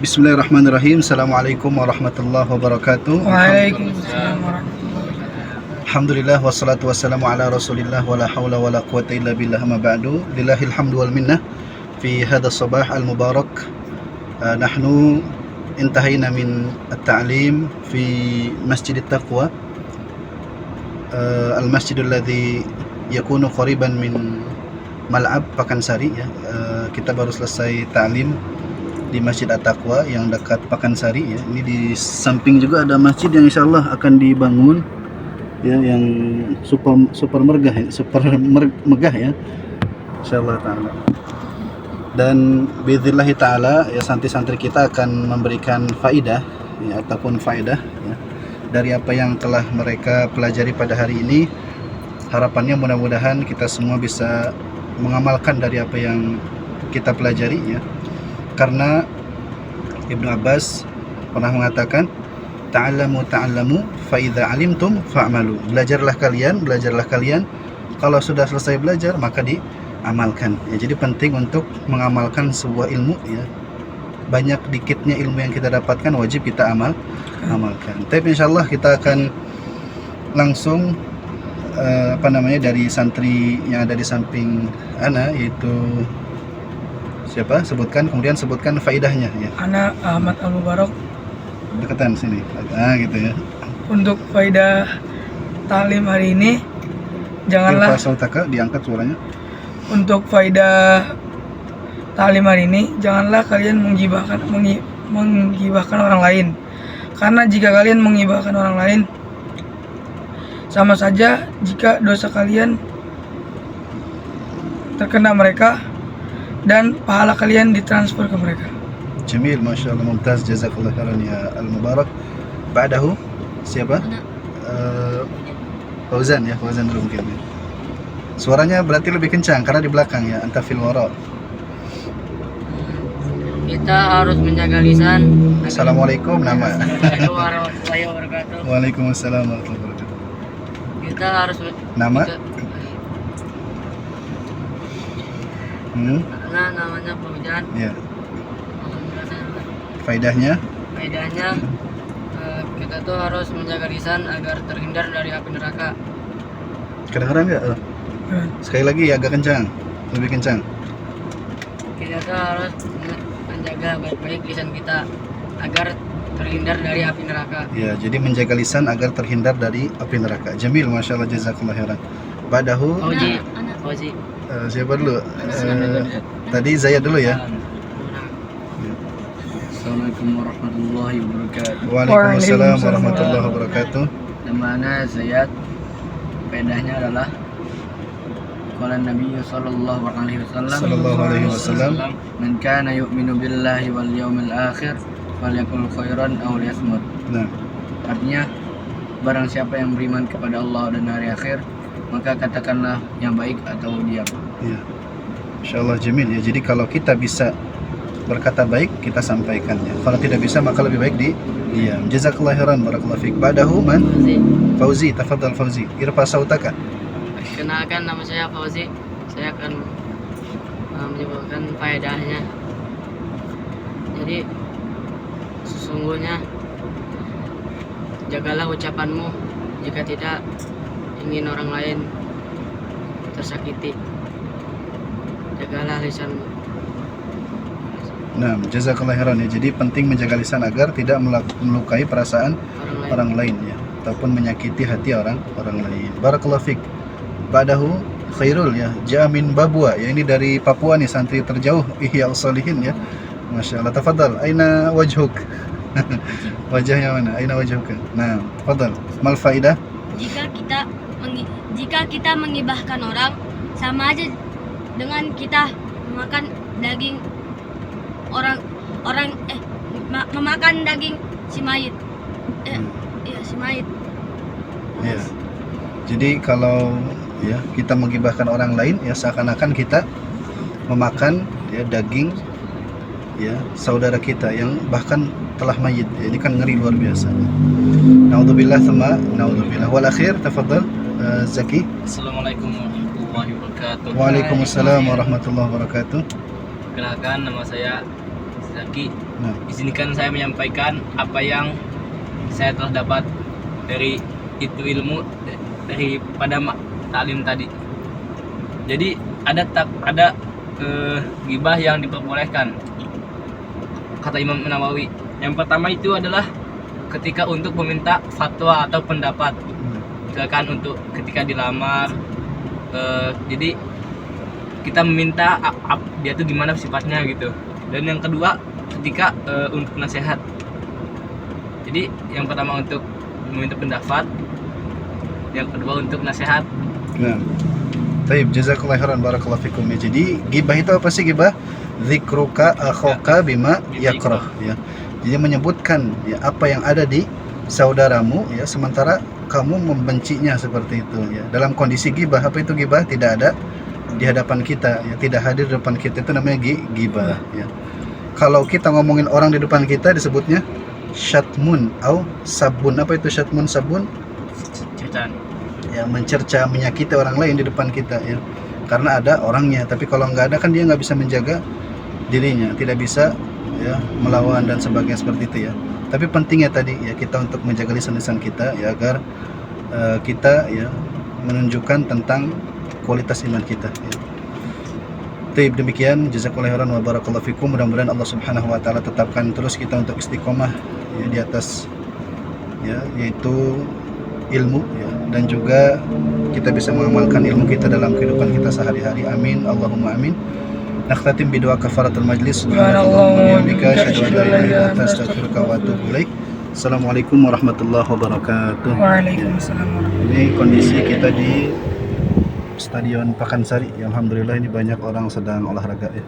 Bismillahirrahmanirrahim. Assalamualaikum warahmatullahi wabarakatuh. Waalaikumsalam warahmatullahi wabarakatuh. Alhamdulillah wassalatu wassalamu ala Rasulillah wala haula wala quwata illa billah ma ba'du. Lillahil hamdu wal minnah fi hadha sabah al mubarak. Nahnu intahayna min at-ta'lim fi Masjid at-Taqwa. Al-masjid alladhi yakunu qariban min Mal'ab Pakansari ya. Kita baru selesai ta'lim di Masjid At-Taqwa yang dekat Pakansari ya. Ini di samping juga ada masjid yang insyaallah akan dibangun ya, yang super megah ya, megah ya insyaallah taala. Dan biidznillahi taala ya, santri-santri kita akan memberikan faidah ya, ataupun faedah ya, dari apa yang telah mereka pelajari pada hari ini. Harapannya mudah-mudahan kita semua bisa mengamalkan dari apa yang kita pelajari ya. Karena Ibnu Abbas pernah mengatakan, ta'allamu fa idza alimtum fa'malu. Belajarlah kalian, kalau sudah selesai belajar maka diamalkan. Ya, jadi penting untuk mengamalkan sebuah ilmu ya. Banyak dikitnya ilmu yang kita dapatkan wajib kita amalkan. Tapi insyaallah kita akan langsung dari santri yang ada di samping ana, yaitu siapa? Kemudian sebutkan faidahnya ya. Ana Ahmad Al-Mubarak. Deketan sini. Gitu ya. Untuk faidah taklim hari ini, janganlah diangkat suaranya. Untuk faidah taklim hari ini, janganlah kalian menggibahkan orang lain. Karena jika kalian menggibahkan orang lain, sama saja jika dosa kalian terkena mereka dan pahala kalian ditransfer ke mereka. Jamil, Masya Allah, mumtaz, jazakallah khairan ya Al-Mubarak. Ba'dahu siapa? Fauzan ya, Fauzan dulu mungkin ya. Suaranya berarti lebih kencang karena di belakang ya, anta fil wara. Kita harus menjaga lisan. Assalamualaikum, nama. Assalamualaikum warahmatullahi wabarakatuh. Waalaikumsalam warahmatullahi wabarakatuh. Kita harus Nama? Nah, namanya Fauzan. Ya. Faedahnya? Kita tuh harus menjaga lisan agar terhindar dari api neraka. Kedengeran nggak? Sekali lagi agak kencang, lebih kencang. Kita tuh harus menjaga baik-baik lisan kita agar terhindar dari api neraka. Ya, jadi menjaga lisan agar terhindar dari api neraka. Jamil, Masya Allah, jazakallah khairan. Ba'dahu Fauzi. Siapa dulu? Tadi Zaya dulu ya. Assalamualaikum warahmatullahi wabarakatuh. Waalaikumsalam warahmatullahi wabarakatuh. Namanya Zayad. Faedahnya adalah qala Nabi sallallahu alaihi wasallam, "Man kana yu'minu billahi wal yawmil akhir falyakul khairan aw liyasmut." Nah, artinya barang siapa yang beriman kepada Allah dan hari akhir, maka katakanlah yang baik atau diam. ya. Insyaallah jamil ya. Jadi kalau kita bisa berkata baik, kita sampaikan ya. Kalau tidak bisa maka lebih baik diam. Jazakallahu khairan, barakallahu fiik. Ba'dahu man? Fauzi, tafadhal Fauzi. Irfa sautaka. Kenalkan, nama saya Fauzi. Saya akan menyebutkan faedahnya. Jadi sesungguhnya jagalah ucapanmu, jika tidak ingin orang lain tersakiti. Jagalah lisanmu. Nah, jazakallahu khairan ya. Jadi penting menjaga lisan agar tidak melukai perasaan orang lain ya, ataupun menyakiti hati orang lain. Barakallahu fiik. Ba'dahu Khairul ya, Jamin Babua ya, ini dari Papua nih, santri terjauh Ihya Shalihin ya. Masya Allah, tafadhal, aina wajhuk? Wajahnya mana? Aina wajhuka? Nah, tafadhal. Mal faidah? Jika kita mengibahkan orang, sama aja dengan kita memakan daging memakan daging si mayit. Si mayit. Ya. Jadi kalau ya kita menggibahkan orang lain ya, seakan-akan kita memakan ya daging ya saudara kita yang bahkan telah mayit ya. Ini kan ngeri luar biasa. Naudzubillah tsumma naudzubillah. Wal akhir tafadhal Zaki. Assalamualaikum warahmatullahi wabarakatuh. Waalaikumsalam warahmatullahi wabarakatuh. Perkenalkan, nama saya Zaki. Nah. Izinkan saya menyampaikan apa yang saya telah dapat dari itu ilmu daripada taklim tadi. Jadi ada gibah yang diperbolehkan kata Imam Nawawi. Yang pertama itu adalah ketika untuk meminta fatwa atau pendapat, misalkan untuk ketika dilamar, jadi kita meminta dia tuh gimana sifatnya gitu. Dan yang kedua ketika untuk nasihat. Jadi yang pertama untuk meminta pendapat, yang kedua untuk nasihat. Nah, taib, jazakallahu khairan, barakallahu fikum. Ya, jadi gibah itu apa sih gibah? Dzikruka akhaka bima yakrah, ya. Jadi menyebutkan ya apa yang ada di saudaramu ya, sementara kamu membencinya seperti itu ya. Dalam kondisi gibah, apa itu gibah? Tidak ada di hadapan kita ya, tidak hadir di depan kita, itu namanya gibah ya. Kalau kita ngomongin orang di depan kita disebutnya syatmun atau sabun. Apa itu syatmun, sabun? Cercaan. Ya, mencerca, menyakiti orang lain di depan kita ya, karena ada orangnya. Tapi kalau nggak ada kan dia nggak bisa menjaga dirinya, tidak bisa ya melawan dan sebagainya seperti itu ya. Tapi pentingnya tadi ya kita untuk menjaga lisan-lisan kita ya, agar kita ya menunjukkan tentang kualitas iman kita ya. Taib, demikian, jazakallahu khairan wa barakallahu fikum. Mudah-mudahan Allah Subhanahu wa taala tetapkan terus kita untuk istiqomah ya di atas ya, yaitu ilmu ya, dan juga kita bisa mengamalkan ilmu kita dalam kehidupan kita sehari-hari. Amin, Allahumma amin. Nakhtatim bidoa kafaratul majlis. Subhanallah wa bihamdika, asyhadu an la ilaha illa anta, astaghfiruka wa atubu ilaik. Assalamualaikum warahmatullahi wabarakatuh. Waalaikumsalam. Ini kondisi kita di Stadion Pakansari. Ya, alhamdulillah ini banyak orang sedang olahraga ya.